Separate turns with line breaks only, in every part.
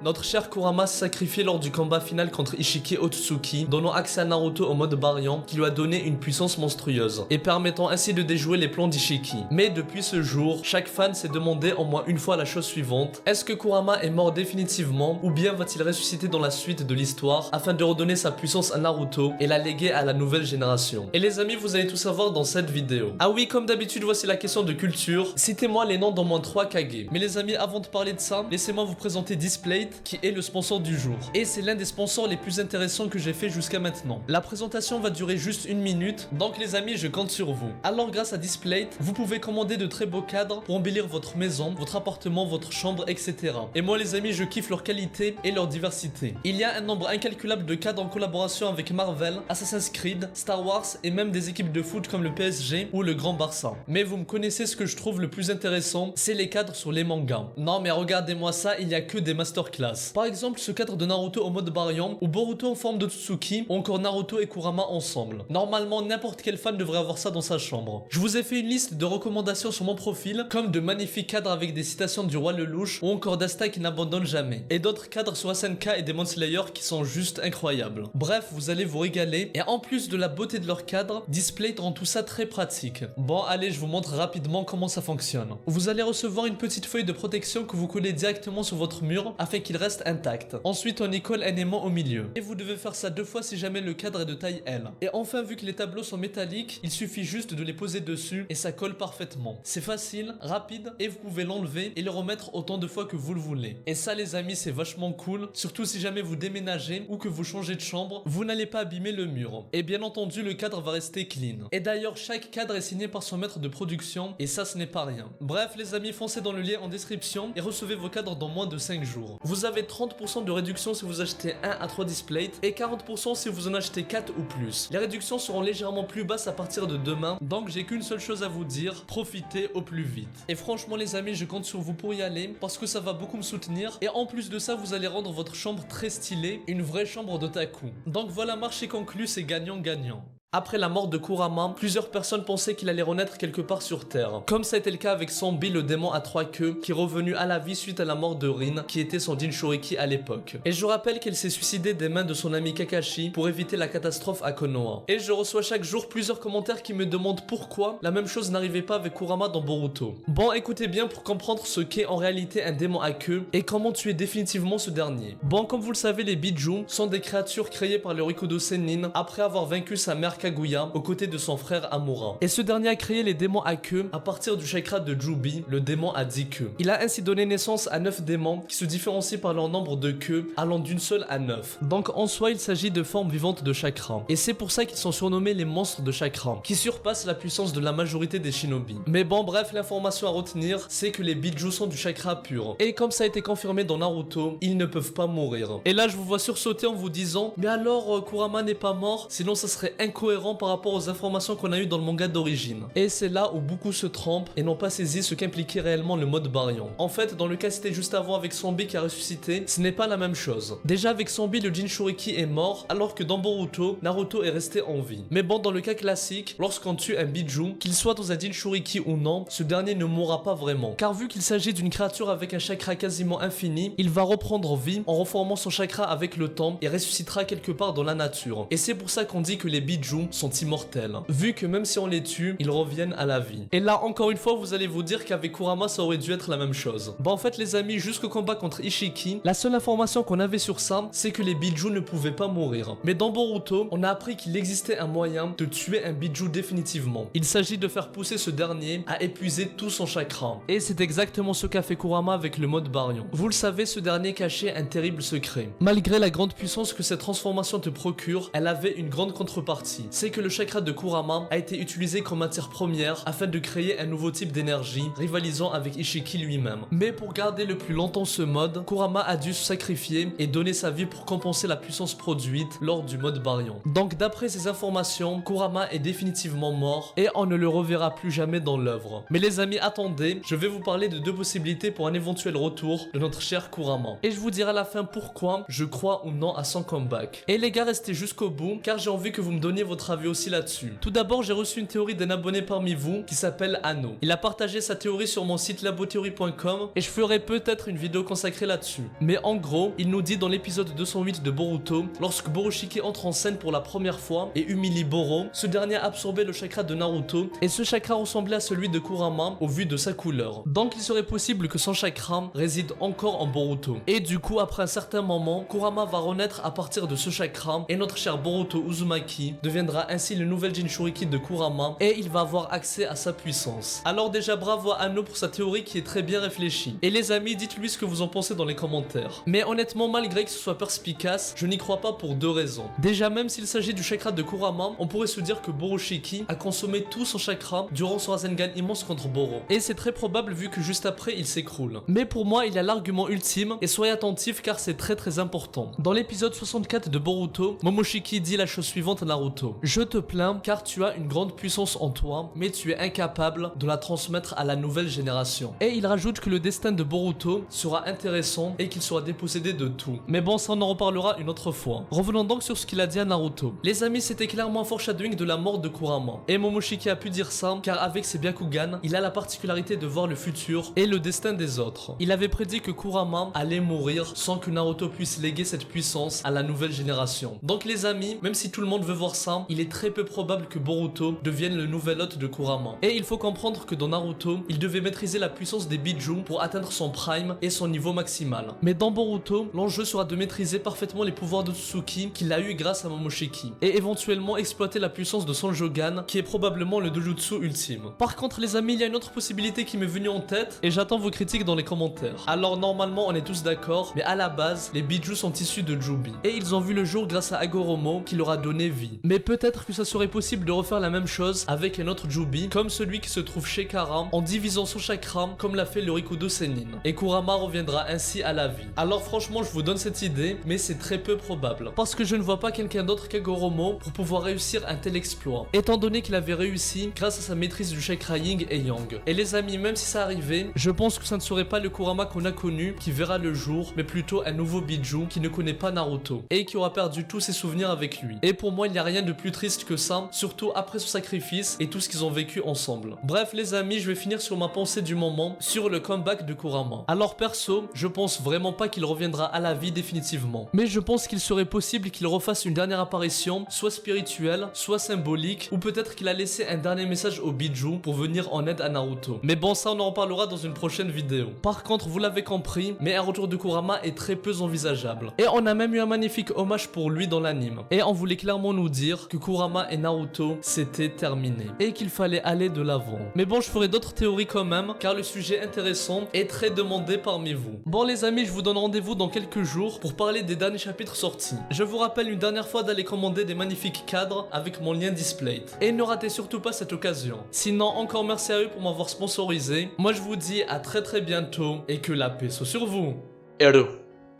notre cher Kurama s'est sacrifié lors du combat final contre Ishiki Otsutsuki, donnant accès à Naruto au mode Baryon qui lui a donné une puissance monstrueuse et permettant ainsi de déjouer les plans d'Ishiki. Mais depuis ce jour, chaque fan s'est demandé au moins une fois la chose suivante: est-ce que Kurama est mort définitivement ou bien va-t-il ressusciter dans la suite de l'histoire afin de redonner sa puissance à Naruto et la léguer à la nouvelle génération? Et les amis, vous allez tout savoir dans cette vidéo. Ah oui, comme d'habitude, voici la question de culture. Citez-moi les noms d'au moins 3 Kage. Mais les amis, avant de parler de ça, laissez-moi vous présenter Displate, qui est le sponsor du jour. Et c'est l'un des sponsors les plus intéressants que j'ai fait jusqu'à maintenant. La présentation va durer juste 1 minute, donc les amis, je compte sur vous. Alors grâce à Displate, vous pouvez commander de très beaux cadres pour embellir votre maison, votre appartement, votre chambre, etc. Et moi les amis, je kiffe leur qualité et leur diversité. Il y a un nombre incalculable de cadres en collaboration avec Marvel, Assassin's Creed, Star Wars et même des équipes de foot comme le PSG ou le Grand Barça. Mais vous me connaissez, ce que je trouve le plus intéressant, c'est les cadres sur les mangas. Non mais regardez-moi ça, il y a que des masterclass. Par exemple ce cadre de Naruto au mode Baryon ou Boruto en forme de Tsuki ou encore Naruto et Kurama ensemble. Normalement n'importe quel fan devrait avoir ça dans sa chambre. Je vous ai fait une liste de recommandations sur mon profil, comme de magnifiques cadres avec des citations du roi Lelouch ou encore d'Asta qui n'abandonne jamais. Et d'autres cadres sur SNK et Demon Slayer qui sont juste incroyables. Bref, vous allez vous régaler et en plus de la beauté de leur cadre, Displate rend tout ça très pratique. Bon allez, je vous montre rapidement comment ça fonctionne. Vous allez recevoir une petite feuille de protection que vous collez directement sur votre mur afin qu'il reste intact. Ensuite on y colle un aimant au milieu. Et vous devez faire ça 2 fois si jamais le cadre est de taille L. Et enfin, vu que les tableaux sont métalliques, il suffit juste de les poser dessus et ça colle parfaitement. C'est facile, rapide et vous pouvez l'enlever et le remettre autant de fois que vous le voulez. Et ça les amis, c'est vachement cool, surtout si jamais vous déménagez ou que vous changez de chambre, vous n'allez pas abîmer le mur. Et bien entendu, le cadre va rester clean. Et d'ailleurs, chaque cadre est signé par son maître de production et ça ce n'est pas rien. Bref les amis, foncez dans le lien en description et recevez vos cadres dans moins de 5 jours. Vous avez 30% de réduction si vous achetez 1 à 3 Displates et 40% si vous en achetez 4 ou plus. Les réductions seront légèrement plus basses à partir de demain, donc j'ai qu'une seule chose à vous dire: profitez au plus vite. Et franchement les amis, je compte sur vous pour y aller parce que ça va beaucoup me soutenir et en plus de ça, vous allez rendre votre chambre très stylée, une vraie chambre d'otaku. Donc voilà, marché conclu, c'est gagnant-gagnant. Après la mort de Kurama, plusieurs personnes pensaient qu'il allait renaître quelque part sur Terre. Comme ça a été le cas avec Sanbi, le démon à 3 queues, qui est revenu à la vie suite à la mort de Rin, qui était son Jinchuriki à l'époque. Et je rappelle qu'elle s'est suicidée des mains de son ami Kakashi pour éviter la catastrophe à Konoha. Et je reçois chaque jour plusieurs commentaires qui me demandent pourquoi la même chose n'arrivait pas avec Kurama dans Boruto. Bon, écoutez bien pour comprendre ce qu'est en réalité un démon à queue et comment tuer définitivement ce dernier. Bon, comme vous le savez, les Biju sont des créatures créées par le Rikudo Sennin après avoir vaincu sa mère Kaguya aux côtés de son frère Amura. Et ce dernier a créé les démons à queue à partir du chakra de Jubi, le démon à 10 queues. Il a ainsi donné naissance à 9 démons qui se différencient par leur nombre de queues allant d'une seule à 9. Donc en soi il s'agit de formes vivantes de chakra. Et c'est pour ça qu'ils sont surnommés les monstres de chakra, qui surpassent la puissance de la majorité des shinobi. Mais bon bref, l'information à retenir c'est que les Biju sont du chakra pur. Et comme ça a été confirmé dans Naruto, ils ne peuvent pas mourir. Et là je vous vois sursauter en vous disant: mais alors Kurama n'est pas mort, sinon ça serait incohérent par rapport aux informations qu'on a eues dans le manga d'origine. Et c'est là où beaucoup se trompent et n'ont pas saisi ce qu'impliquait réellement le mode Baryon. En fait, dans le cas c'était juste avant avec Sanbi qui a ressuscité, ce n'est pas la même chose. Déjà avec Sanbi, le Jinchuriki est mort, alors que dans Boruto, Naruto est resté en vie. Mais bon, dans le cas classique, lorsqu'on tue un Biju, qu'il soit dans un Jinchuriki ou non, ce dernier ne mourra pas vraiment. Car vu qu'il s'agit d'une créature avec un chakra quasiment infini, il va reprendre vie en reformant son chakra avec le temps et ressuscitera quelque part dans la nature. Et c'est pour ça qu'on dit que les Biju sont immortels, vu que même si on les tue, ils reviennent à la vie. Et là encore une fois, vous allez vous dire qu'avec Kurama ça aurait dû être la même chose. Bah en fait les amis, jusqu'au combat contre Ishiki, la seule information qu'on avait sur ça, c'est que les Biju ne pouvaient pas mourir. Mais dans Boruto, on a appris qu'il existait un moyen de tuer un Biju définitivement. Il s'agit de faire pousser ce dernier à épuiser tout son chakra. Et c'est exactement ce qu'a fait Kurama avec le mode Baryon. Vous le savez, ce dernier cachait un terrible secret. Malgré la grande puissance que cette transformation te procure, elle avait une grande contrepartie. C'est que le chakra de Kurama a été utilisé comme matière première afin de créer un nouveau type d'énergie, rivalisant avec Ishiki lui-même. Mais pour garder le plus longtemps ce mode, Kurama a dû se sacrifier et donner sa vie pour compenser la puissance produite lors du mode Baryon. Donc d'après ces informations, Kurama est définitivement mort et on ne le reverra plus jamais dans l'œuvre. Mais les amis, attendez, je vais vous parler de 2 possibilités pour un éventuel retour de notre cher Kurama. Et je vous dirai à la fin pourquoi je crois ou non à son comeback. Et les gars, restez jusqu'au bout car j'ai envie que vous me donniez votre votre avis aussi là-dessus. Tout d'abord, j'ai reçu une théorie d'un abonné parmi vous qui s'appelle Anno. Il a partagé sa théorie sur mon site labotheorie.com et je ferai peut-être une vidéo consacrée là-dessus. Mais en gros, il nous dit dans l'épisode 208 de Boruto, lorsque Boroshiki entre en scène pour la première fois et humilie Boro, ce dernier absorbait le chakra de Naruto et ce chakra ressemblait à celui de Kurama au vu de sa couleur. Donc il serait possible que son chakra réside encore en Boruto. Et du coup, après un certain moment, Kurama va renaître à partir de ce chakra et notre cher Boruto Uzumaki deviendra ainsi le nouvel Jinchuriki de Kurama et il va avoir accès à sa puissance. Alors déjà bravo à Anno pour sa théorie qui est très bien réfléchie. Et les amis, dites-lui ce que vous en pensez dans les commentaires. Mais honnêtement, malgré que ce soit perspicace, je n'y crois pas pour deux raisons. Déjà, même s'il s'agit du chakra de Kurama, on pourrait se dire que Boroshiki a consommé tout son chakra durant son Rasengan immense contre Boro. Et c'est très probable vu que juste après il s'écroule. Mais pour moi, il y a l'argument ultime et soyez attentifs car c'est très important. Dans l'épisode 64 de Boruto, Momoshiki dit la chose suivante à Naruto. Je te plains car tu as une grande puissance en toi, mais tu es incapable de la transmettre à la nouvelle génération. Et il rajoute que le destin de Boruto sera intéressant et qu'il sera dépossédé de tout. Mais bon, ça on en reparlera une autre fois. Revenons donc sur ce qu'il a dit à Naruto. Les amis, c'était clairement un foreshadowing de la mort de Kurama. Et Momoshiki a pu dire ça car avec ses Byakugan, il a la particularité de voir le futur et le destin des autres. Il avait prédit que Kurama allait mourir sans que Naruto puisse léguer cette puissance à la nouvelle génération. Donc les amis, même si tout le monde veut voir ça, il est très peu probable que Boruto devienne le nouvel hôte de Kurama. Et il faut comprendre que dans Naruto, il devait maîtriser la puissance des Biju pour atteindre son prime et son niveau maximal. Mais dans Boruto, l'enjeu sera de maîtriser parfaitement les pouvoirs de Tsuki qu'il a eu grâce à Momoshiki et éventuellement exploiter la puissance de son Jogan qui est probablement le dojutsu ultime. Par contre les amis, il y a une autre possibilité qui m'est venue en tête et j'attends vos critiques dans les commentaires. Alors normalement on est tous d'accord, mais à la base les Biju sont issus de Jubi et ils ont vu le jour grâce à Agoromo qui leur a donné vie. Mais peut-être que ça serait possible de refaire la même chose avec un autre Jubi comme celui qui se trouve chez Kara en divisant son chakra comme l'a fait le Rikudo Sennin et Kurama reviendra ainsi à la vie. Alors franchement je vous donne cette idée mais c'est très peu probable parce que je ne vois pas quelqu'un d'autre qu'Agoromo pour pouvoir réussir un tel exploit étant donné qu'il avait réussi grâce à sa maîtrise du chakra Yin et Yang. Et les amis, même si ça arrivait, je pense que ça ne serait pas le Kurama qu'on a connu qui verra le jour mais plutôt un nouveau Biju qui ne connaît pas Naruto et qui aura perdu tous ses souvenirs avec lui. Et pour moi il n'y a rien de plus triste que ça, surtout après son sacrifice et tout ce qu'ils ont vécu ensemble. Bref les amis, je vais finir sur ma pensée du moment sur le comeback de Kurama. Alors perso, je pense vraiment pas qu'il reviendra à la vie définitivement, mais je pense qu'il serait possible qu'il refasse une dernière apparition, soit spirituelle, soit symbolique, ou peut-être qu'il a laissé un dernier message au Biju pour venir en aide à Naruto. Mais bon, ça on en reparlera dans une prochaine vidéo. Par contre, vous l'avez compris, mais un retour de Kurama est très peu envisageable. Et on a même eu un magnifique hommage pour lui dans l'anime. Et on voulait clairement nous dire que Kurama et Naruto c'était terminé et qu'il fallait aller de l'avant. Mais bon, je ferai d'autres théories quand même car le sujet intéressant est très demandé parmi vous. Bon les amis, je vous donne rendez-vous dans quelques jours pour parler des derniers chapitres sortis. Je vous rappelle une dernière fois d'aller commander des magnifiques cadres avec mon lien Display. Et ne ratez surtout pas cette occasion. Sinon, encore merci à eux pour m'avoir sponsorisé. Moi je vous dis à très bientôt et que la paix soit sur vous. Hello,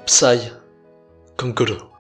Psy, Kankuro.